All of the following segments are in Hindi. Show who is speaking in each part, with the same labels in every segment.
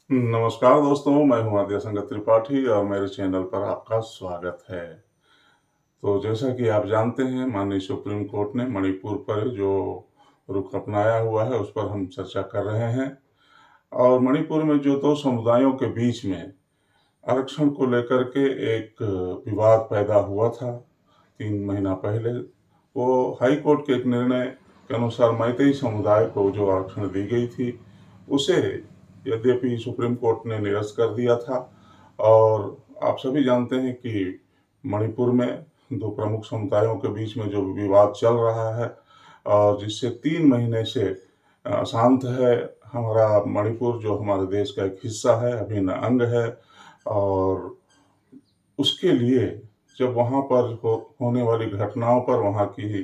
Speaker 1: नमस्कार दोस्तों, मैं हूं आद्य संगत त्रिपाठी और मेरे चैनल पर आपका स्वागत है। तो जैसा कि आप जानते हैं, माननीय सुप्रीम कोर्ट ने मणिपुर पर जो रुख अपनाया हुआ है उस पर हम चर्चा कर रहे हैं। और मणिपुर में जो दो समुदायों के बीच में आरक्षण को लेकर के एक विवाद पैदा हुआ था 3 महीना पहले, वो हाई कोर्ट के एक निर्णय के अनुसार मैतेई समुदाय को जो आरक्षण दी गई थी उसे यद्यपि सुप्रीम कोर्ट ने निरस्त कर दिया था। और आप सभी जानते हैं कि मणिपुर में दो प्रमुख समुदायों के बीच में जो विवाद चल रहा है और जिससे 3 महीने से अशांत है। हमारा मणिपुर जो हमारे देश का एक हिस्सा है, अभिन्न अंग है, और उसके लिए जब वहाँ पर होने वाली घटनाओं पर वहाँ की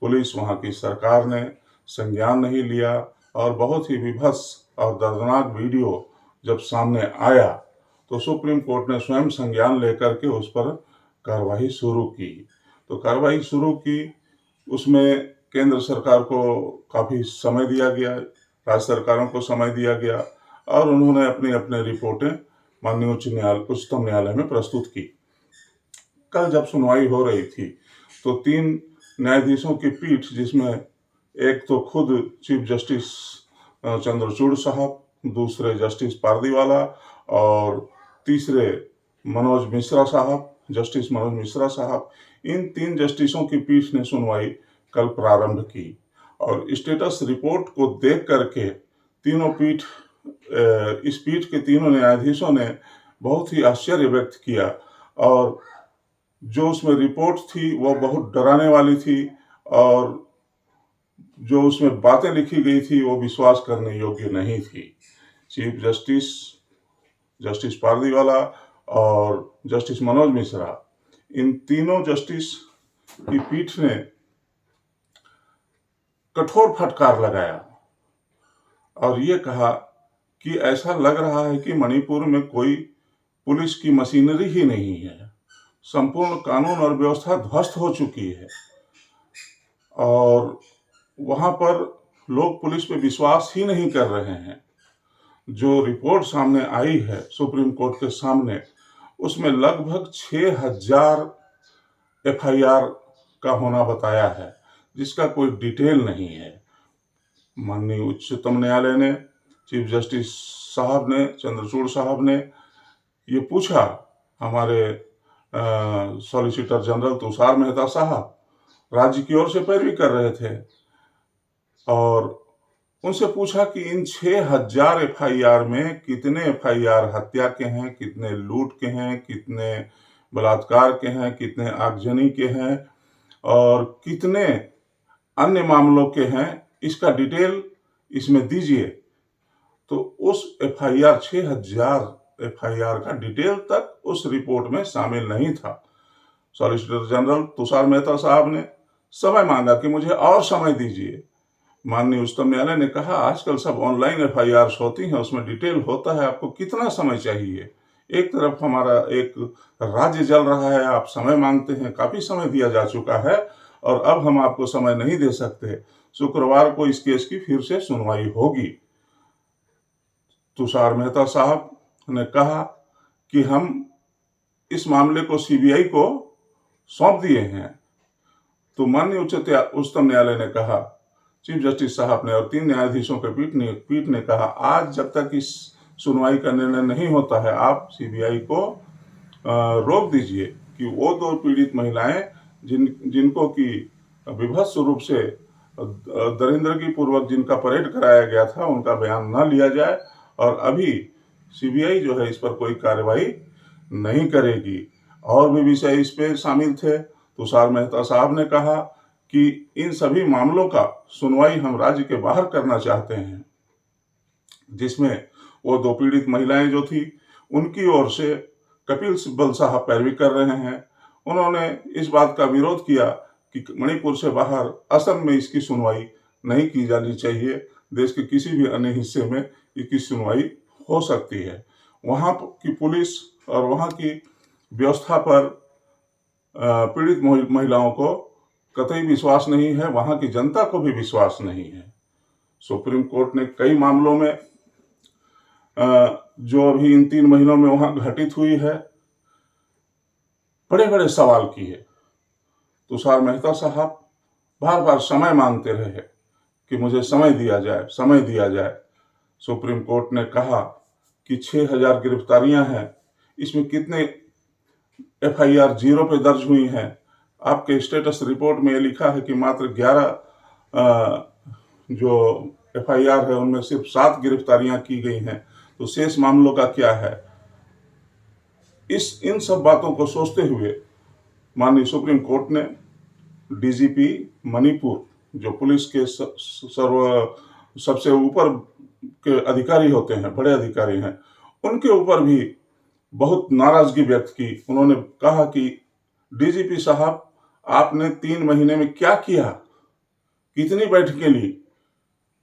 Speaker 1: पुलिस, वहाँ की सरकार ने संज्ञान नहीं लिया और बहुत ही विभत्स और दर्दनाक वीडियो जब सामने आया तो सुप्रीम कोर्ट ने स्वयं संज्ञान लेकर के उस पर कार्रवाई शुरू की। तो कार्रवाई शुरू की, उसमें केंद्र सरकार को काफ़ी समय दिया गया, राज्य सरकारों को समय दिया गया और उन्होंने अपनी अपनी रिपोर्टें माननीय उच्चतम न्यायालय में प्रस्तुत की। कल जब सुनवाई हो रही थी तो 3 न्यायाधीशों की पीठ, जिसमें एक तो खुद चीफ जस्टिस चंद्रचूड़ साहब, दूसरे जस्टिस पारदीवाला और तीसरे जस्टिस मनोज मिश्रा साहब, इन 3 जस्टिसों की पीठ ने सुनवाई कल प्रारंभ की। और स्टेटस रिपोर्ट को देख करके इस पीठ के तीनों न्यायाधीशों ने बहुत ही आश्चर्य व्यक्त किया और जो उसमें रिपोर्ट थी वो बहुत डराने वाली थी और जो उसमें बातें लिखी गई थी वो विश्वास करने योग्य नहीं थी। चीफ जस्टिस पारदीवाला और जस्टिस मनोज मिश्रा, इन तीनों जस्टिस की पीठ ने कठोर फटकार लगाया और ये कहा कि ऐसा लग रहा है कि मणिपुर में कोई पुलिस की मशीनरी ही नहीं है, संपूर्ण कानून और व्यवस्था ध्वस्त हो चुकी है और वहां पर लोग पुलिस पे विश्वास ही नहीं कर रहे हैं। जो रिपोर्ट सामने आई है सुप्रीम कोर्ट के सामने, उसमें लगभग 6000 FIR का होना बताया है, जिसका कोई डिटेल नहीं है। माननीय उच्चतम न्यायालय ने, चीफ जस्टिस साहब ने, चंद्रचूड़ साहब ने ये पूछा, हमारे सॉलिसिटर जनरल तुषार मेहता साहब राज्य की ओर से पैरवी कर रहे थे और उनसे पूछा कि इन 6000 FIR में कितने FIR हत्या के हैं, कितने लूट के हैं, कितने बलात्कार के हैं, कितने आगजनी के हैं और कितने अन्य मामलों के हैं, इसका डिटेल इसमें दीजिए। तो उस FIR 6000 FIR का डिटेल तक उस रिपोर्ट में शामिल नहीं था। सॉलिसिटर जनरल तुषार मेहता साहब ने समय मांगा कि मुझे और समय दीजिए। माननीय उच्चतम न्यायालय ने कहा, आजकल सब ऑनलाइन FIR होती हैं, उसमें डिटेल होता है, आपको कितना समय चाहिए? एक तरफ हमारा एक राज्य जल रहा है, आप समय मांगते हैं, काफी समय दिया जा चुका है और अब हम आपको समय नहीं दे सकते। शुक्रवार को इस केस की फिर से सुनवाई होगी। तुषार मेहता साहब ने कहा कि हम इस मामले को CBI को सौंप दिए हैं। तो माननीय उच्चतम न्यायालय ने कहा, चीफ जस्टिस साहब ने और 3 न्यायाधीशों के पीठ ने कहा, आज जब तक इस सुनवाई का निर्णय नहीं होता है, आप CBI को रोक दीजिए कि वो 2 पीड़ित महिलाएं जिनको की विभत्स रूप से दरिंदगी पूर्वक जिनका परेड कराया गया था, उनका बयान न लिया जाए और अभी CBI जो है इस पर कोई कार्रवाई नहीं करेगी। और भी विषय इस पे शामिल थे। तुषार मेहता साहब ने कहा कि इन सभी मामलों का सुनवाई हम राज्य के बाहर करना चाहते हैं, जिसमें वो 2 पीड़ित महिलाएं जो थी उनकी ओर से कपिल सिब्बल साहब पैरवी कर रहे हैं। उन्होंने इस बात का विरोध किया कि मणिपुर से बाहर असम में इसकी सुनवाई नहीं की जानी चाहिए, देश के किसी भी अन्य हिस्से में इसकी सुनवाई हो सकती है। वहाँ की पुलिस और वहाँ की व्यवस्था पर पीड़ित महिलाओं को कतई विश्वास नहीं है, वहाँ की जनता को भी विश्वास नहीं है। सुप्रीम कोर्ट ने कई मामलों में जो अभी इन 3 महीनों में वहां घटित हुई है, बड़े बड़े सवाल किए। तुषार मेहता साहब बार बार समय मांगते रहे कि मुझे समय दिया जाए, समय दिया जाए। सुप्रीम कोर्ट ने कहा कि 6000 गिरफ्तारियां हैं, इसमें कितने एफआईआर जीरो पे दर्ज हुई हैं। आपके स्टेटस रिपोर्ट में ये लिखा है कि मात्र 11 जो एफआईआर है उनमें सिर्फ 7 गिरफ्तारियां की गई हैं, तो शेष मामलों का क्या है। इन सब बातों को सोचते हुए माननीय सुप्रीम कोर्ट ने डीजीपी मणिपुर, जो पुलिस के सबसे ऊपर के अधिकारी होते हैं, बड़े अधिकारी हैं, उनके ऊपर भी बहुत नाराजगी व्यक्त की। उन्होंने कहा कि डीजीपी साहब, आपने 3 महीने में क्या किया, कितनी बैठकें ली,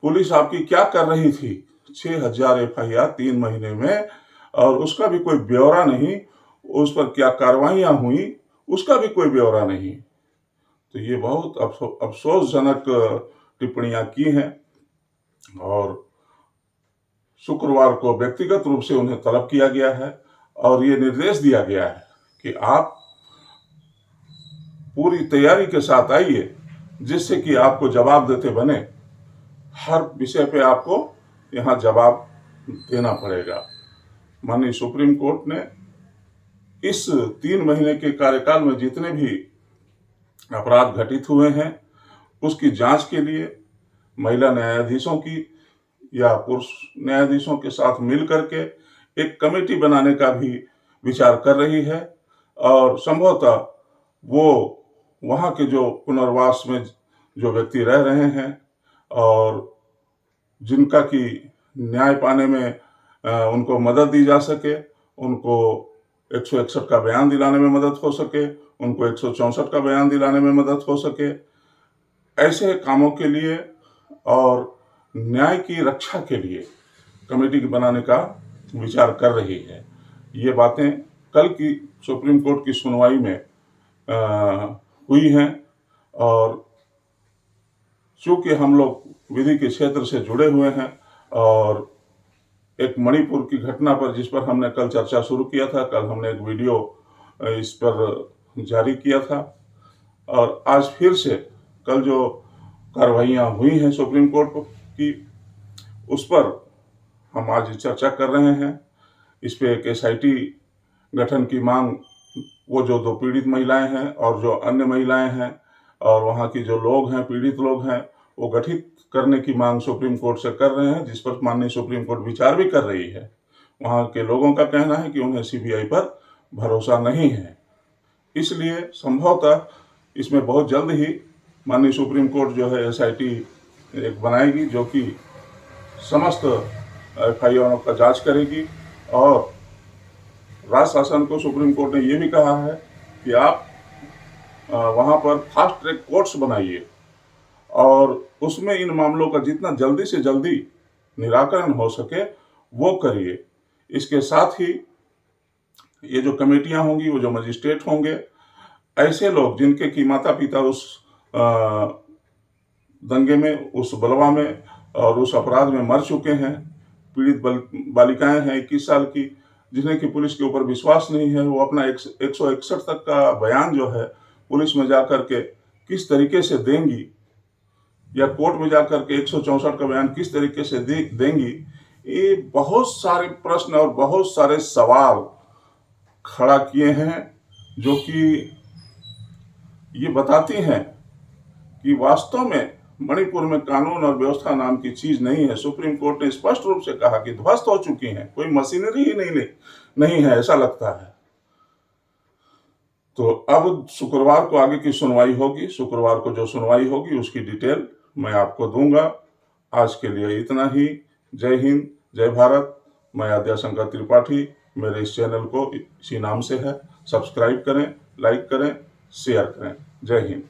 Speaker 1: पुलिस आपकी क्या कर रही थी। 6000 एफआईआर 3 महीने में, और उसका भी कोई ब्यौरा नहीं, उस पर क्या कार्रवाइयां हुई उसका भी कोई ब्यौरा नहीं। तो ये बहुत अफसोसजनक टिप्पणियां की हैं, और शुक्रवार को व्यक्तिगत रूप से उन्हें तलब किया गया है और ये निर्देश दिया गया है कि आप पूरी तैयारी के साथ आइए, जिससे कि आपको जवाब देते बने। हर विषय पे आपको यहाँ जवाब देना पड़ेगा। माननीय सुप्रीम कोर्ट ने इस 3 महीने के कार्यकाल में जितने भी अपराध घटित हुए हैं, उसकी जांच के लिए महिला न्यायाधीशों की या पुरुष न्यायाधीशों के साथ मिल करके एक कमेटी बनाने का भी विचार कर रही है, और संभवतः वो वहाँ के जो पुनर्वास में जो व्यक्ति रह रहे हैं और जिनका कि न्याय पाने में उनको मदद दी जा सके, उनको 161 का बयान दिलाने में मदद हो सके, उनको 164 का बयान दिलाने में मदद हो सके, ऐसे कामों के लिए और न्याय की रक्षा के लिए कमेटी बनाने का विचार कर रही है। ये बातें कल की सुप्रीम कोर्ट की सुनवाई में हुई हैं, और चूंकि हम लोग विधि के क्षेत्र से जुड़े हुए हैं, और एक मणिपुर की घटना पर जिस पर हमने कल चर्चा शुरू किया था, कल हमने एक वीडियो इस पर जारी किया था, और आज फिर से कल जो कार्रवाइयाँ हुई हैं सुप्रीम कोर्ट की, उस पर हम आज चर्चा कर रहे हैं। इस पे एक एसआईटी गठन की मांग, वो जो 2 पीड़ित महिलाएं हैं और जो अन्य महिलाएं हैं और वहाँ की जो लोग हैं, पीड़ित लोग हैं, वो गठित करने की मांग सुप्रीम कोर्ट से कर रहे हैं, जिस पर माननीय सुप्रीम कोर्ट विचार भी कर रही है। वहाँ के लोगों का कहना है कि उन्हें सीबीआई पर भरोसा नहीं है, इसलिए संभवतः इसमें बहुत जल्द ही माननीय सुप्रीम कोर्ट जो है एसआईटी एक बनाएगी, जो कि समस्त एफआईआर का जांच करेगी। और राज्य शासन को सुप्रीम कोर्ट ने ये भी कहा है कि आप वहाँ पर फास्ट ट्रैक कोर्ट्स बनाइए और उसमें इन मामलों का जितना जल्दी से जल्दी निराकरण हो सके वो करिए। इसके साथ ही ये जो कमेटियां होंगी, वो जो मजिस्ट्रेट होंगे, ऐसे लोग जिनके की माता पिता उस दंगे में, उस बलवा में और उस अपराध में मर चुके हैं, पीड़ित बालिकाएं हैं 21 साल की, जिन्हें कि पुलिस के ऊपर विश्वास नहीं है, वो अपना 161 तक का बयान जो है पुलिस में जाकर के किस तरीके से देंगी, या कोर्ट में जाकर के 164 का बयान किस तरीके से देंगी। ये बहुत सारे प्रश्न और बहुत सारे सवाल खड़ा किए हैं, जो कि ये बताती हैं कि वास्तव में मणिपुर में कानून और व्यवस्था नाम की चीज नहीं है। सुप्रीम कोर्ट ने स्पष्ट रूप से कहा कि ध्वस्त हो चुकी हैं, कोई मशीनरी ही नहीं है, ऐसा लगता है। तो अब शुक्रवार को आगे की सुनवाई होगी। शुक्रवार को जो सुनवाई होगी उसकी डिटेल मैं आपको दूंगा। आज के लिए इतना ही। जय हिंद, जय भारत। मैं आद्याशंकर त्रिपाठी। मेरे इस चैनल को इसी नाम से है। सब्सक्राइब करें, लाइक करें, शेयर करें। जय हिंद।